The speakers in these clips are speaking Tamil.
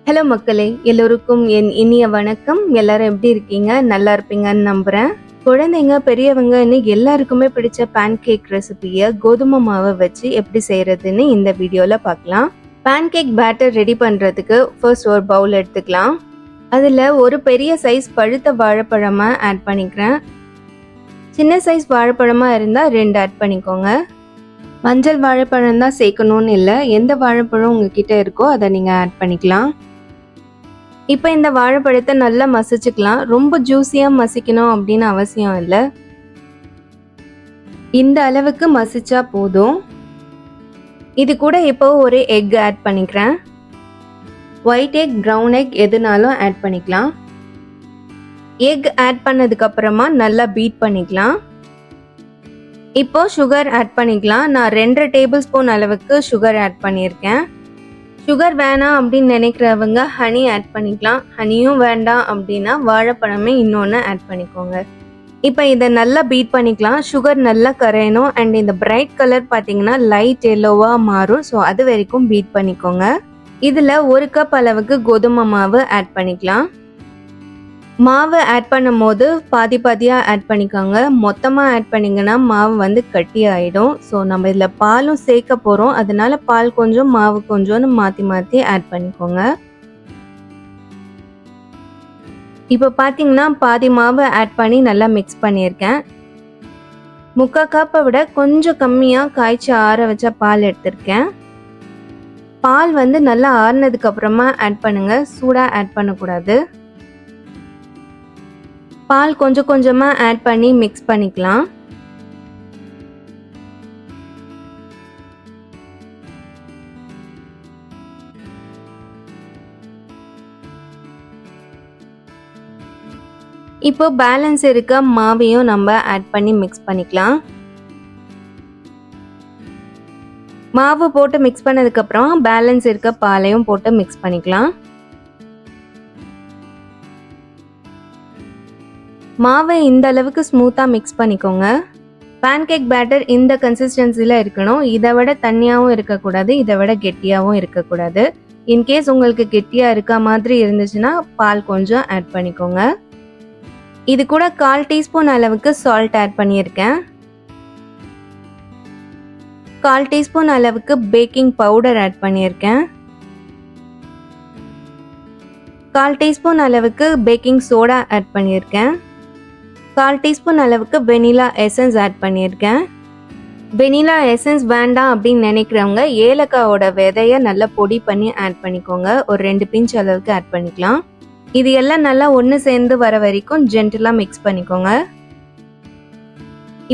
ஹலோ மக்களே, எல்லோருக்கும் என் இனிய வணக்கம். எல்லாரும் எப்படி இருக்கீங்க? நல்லா இருப்பீங்கன்னு நம்புறேன். குழந்தைங்க பெரியவங்கன்னு எல்லாருக்குமே பிடிச்ச பேன் கேக் ரெசிபியை கோதுமை மாவை வச்சு எப்படி செய்யறதுன்னு இந்த வீடியோல பார்க்கலாம். பேன் கேக் பேட்டர் ரெடி பண்றதுக்கு ஃபர்ஸ்ட் ஒரு பவுல் எடுத்துக்கலாம். அதுல ஒரு பெரிய சைஸ் பழுத்த வாழைப்பழமா ஆட் பண்ணிக்கிறேன். சின்ன சைஸ் வாழைப்பழமா இருந்தா 2 ஆட் பண்ணிக்கோங்க. மஞ்சள் வாழைப்பழம் தான் சேர்க்கணும்னு இல்லை, எந்த வாழைப்பழம் உங்ககிட்ட இருக்கோ அதை நீங்க ஆட் பண்ணிக்கலாம். இப்போ இந்த வாழைப்பழத்தை நல்லா மசிச்சுக்கலாம். ரொம்ப ஜூஸியா மசிக்கணும் அப்படின்னு அவசியம் இல்லை, இந்த அளவுக்கு மசிச்சா போதும். இது கூட இப்போ ஒரு எக் ஆட் பண்ணிக்கிறேன். ஒயிட் எக், ப்ரௌன் எக் எதுனாலும் ஆட் பண்ணிக்கலாம். எக் ஆட் பண்ணதுக்கு அப்புறமா நல்லா பீட் பண்ணிக்கலாம். இப்போ சுகர் ஆட் பண்ணிக்கலாம். நான் 2 டேபிள் ஸ்பூன் அளவுக்கு சுகர் ஆட் பண்ணியிருக்கேன். சுகர் வேணாம் அப்படின்னு நினைக்கிறவங்க ஹனி ஆட் பண்ணிக்கலாம். ஹனியும் வேண்டாம் அப்படின்னா வாழைப்பழமே இன்னொன்று ஆட் பண்ணிக்கோங்க. இப்போ இதை நல்லா பீட் பண்ணிக்கலாம். சுகர் நல்லா கரையணும் அண்ட் இந்த பிரைட் கலர் பார்த்தீங்கன்னா லைட் எல்லோவாக மாறும். ஸோ அது வரைக்கும் பீட் பண்ணிக்கோங்க. இதில் 1 கப் அளவுக்கு கோதுமை மாவு ஆட் பண்ணிக்கலாம். மாவு ஆட் பண்ணும் போது பாதி பாதியாக ஆட் பண்ணிக்கோங்க. மொத்தமாக ஆட் பண்ணிங்கன்னா மாவு கட்டி ஆகிடும். ஸோ நம்ம இதில் பாலும் சேர்க்க போகிறோம், அதனால பால் கொஞ்சம் மாவு கொஞ்சம்னு மாற்றி மாற்றி ஆட் பண்ணிக்கோங்க. இப்போ பார்த்தீங்கன்னா பாதி மாவு ஆட் பண்ணி நல்லா மிக்ஸ் பண்ணியிருக்கேன். 3/4 கப்பை விட கொஞ்சம் கம்மியாக காய்ச்சி ஆற வச்ச பால் எடுத்திருக்கேன். பால் நல்லா ஆறுனதுக்கு அப்புறமா ஆட் பண்ணுங்க, சூடாக ஆட் பண்ணக்கூடாது. பால் கொஞ்சம் கொஞ்சமா ஆட் பண்ணி மிக்ஸ் பண்ணிக்கலாம். இப்போ பேலன்ஸ் இருக்க மாவையும் நம்ம ஆட் பண்ணி மிக்ஸ் பண்ணிக்கலாம். மாவு போட்டு மிக்ஸ் பண்ணதுக்கு அப்புறம் பேலன்ஸ் இருக்க பாலையும் போட்டு மிக்ஸ் பண்ணிக்கலாம். மாவை இந்த அளவுக்கு ஸ்மூத்தாக மிக்ஸ் பண்ணிக்கோங்க. பேன் கேக் பேட்டர் இந்த கன்சிஸ்டன்சியில் இருக்கணும். இதை விட தண்ணியாகவும் இருக்கக்கூடாது, இதை விட கெட்டியாகவும் இருக்கக்கூடாது. இன்கேஸ் உங்களுக்கு கெட்டியாக இருக்க மாதிரி இருந்துச்சுன்னா பால் கொஞ்சம் ஆட் பண்ணிக்கோங்க. இது கூட 1/4 டீஸ்பூன் அளவுக்கு சால்ட் ஆட் பண்ணியிருக்கேன். 1/4 டீஸ்பூன் அளவுக்கு பேக்கிங் பவுடர் ஆட் பண்ணியிருக்கேன். 1/4 டீஸ்பூன் அளவுக்கு பேக்கிங் சோடா ஆட் பண்ணியிருக்கேன். 1/4 டீஸ்பூன் அளவுக்கு வெனிலா எசன்ஸ் ஆட் பண்ணியிருக்கேன். வெனிலா எசன்ஸ் வேண்டாம் அப்படின்னு நினைக்கிறவங்க ஏலக்காவோட விதையை நல்லா பொடி பண்ணி ஆட் பண்ணிக்கோங்க. ஒரு 2 பிஞ்ச் அளவுக்கு ஆட் பண்ணிக்கலாம். இது எல்லாம் நல்லா ஒன்று சேர்ந்து வர வரைக்கும் ஜென்டலாக மிக்ஸ் பண்ணிக்கோங்க.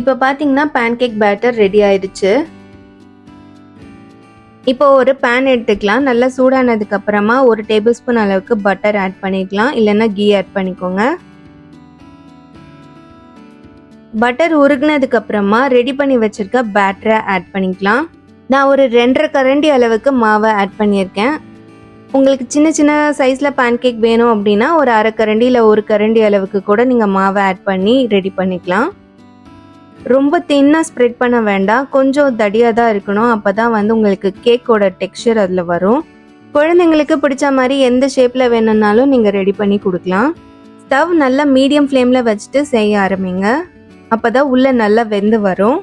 இப்போ பார்த்தீங்கன்னா பேன் கேக் பேட்டர் ரெடி ஆயிடுச்சு. இப்போ ஒரு பேன் எடுத்துக்கலாம். நல்லா சூடானதுக்கு அப்புறமா 1 டேபிள் ஸ்பூன் அளவுக்கு பட்டர் ஆட் பண்ணிக்கலாம், இல்லைன்னா கீ ஆட் பண்ணிக்கோங்க. பட்டர் உருகுனதுக்கு அப்புறமா ரெடி பண்ணி வச்சிருக்க பேட்டரை ஆட் பண்ணிக்கலாம். நான் ஒரு 2.5 கரண்டி அளவுக்கு மாவை ஆட் பண்ணியிருக்கேன். உங்களுக்கு சின்ன சின்ன சைஸில் பேன் கேக் வேணும் அப்படின்னா ஒரு 1/2 கரண்டி இல்லை 1 கரண்டி அளவுக்கு கூட நீங்கள் மாவை ஆட் பண்ணி ரெடி பண்ணிக்கலாம். ரொம்ப தின்னாக ஸ்ப்ரெட் பண்ண வேண்டாம், கொஞ்சம் தடியாக தான் இருக்கணும். அப்போ தான் உங்களுக்கு கேக்கோட டெக்ஸ்சர் அதில் வரும். குழந்தைங்களுக்கு பிடிச்ச மாதிரி எந்த ஷேப்பில் வேணும்னாலும் நீங்கள் ரெடி பண்ணி கொடுக்கலாம். ஸ்டவ் நல்லா மீடியம் ஃப்ளேமில் வச்சுட்டு செய்ய ஆரம்பிங்க, அப்போதான் உள்ள நல்லா வெந்து வரும்.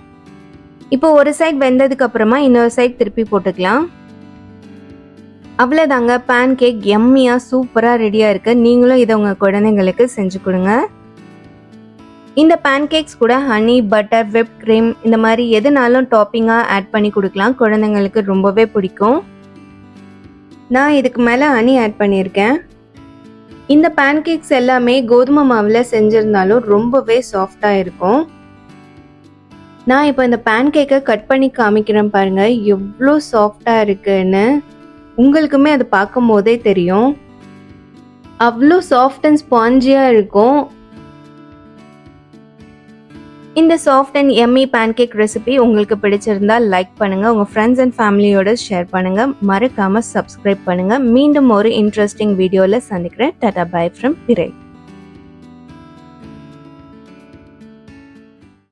இப்போ ஒரு சைட் வெந்ததுக்கு அப்புறமா இன்னொரு சைட் திருப்பி போட்டுக்கலாம். அவ்வளோதாங்க, பேன் கேக் எம்மியாக சூப்பராக ரெடியாக இருக்கு. நீங்களும் இதை உங்கள் குழந்தைங்களுக்கு செஞ்சு கொடுங்க. இந்த பேன் கேக்ஸ் கூட ஹனி, பட்டர், விப் கிரீம் இந்த மாதிரி எதுனாலும் டாப்பிங்காக ஆட் பண்ணி கொடுக்கலாம். குழந்தைங்களுக்கு ரொம்பவே பிடிக்கும். நான் இதுக்கு மேலே ஹனி ஆட் பண்ணியிருக்கேன். இந்த பேன் கேக்ஸ் எல்லாமே கோதுமை மாவில் செஞ்சிருந்தாலும் ரொம்பவே சாஃப்டாக இருக்கும். நான் இப்போ இந்த பேன் கேக்கை கட் பண்ணி காமிக்கிறேன் பாருங்க, எவ்வளோ சாஃப்டாக இருக்குன்னு. உங்களுக்குமே அது பார்க்கும் போதே தெரியும், அவ்வளோ சாஃப்ட் அண்ட் ஸ்பாஞ்சியாக இருக்கும். இந்த soft and yummy pancake recipe உங்களுக்கு பிடிச்சிருந்தா லைக் பண்ணுங்க, உங்க ஃப்ரெண்ட்ஸ் அண்ட் ஃபேமிலியோட ஷேர் பண்ணுங்க, மறக்காம சப்ஸ்கிரைப் பண்ணுங்க. மீண்டும் ஒரு இன்ட்ரெஸ்டிங் வீடியோல சந்திக்கிறேன். டாடா பை ஃப்ரம் பிறை.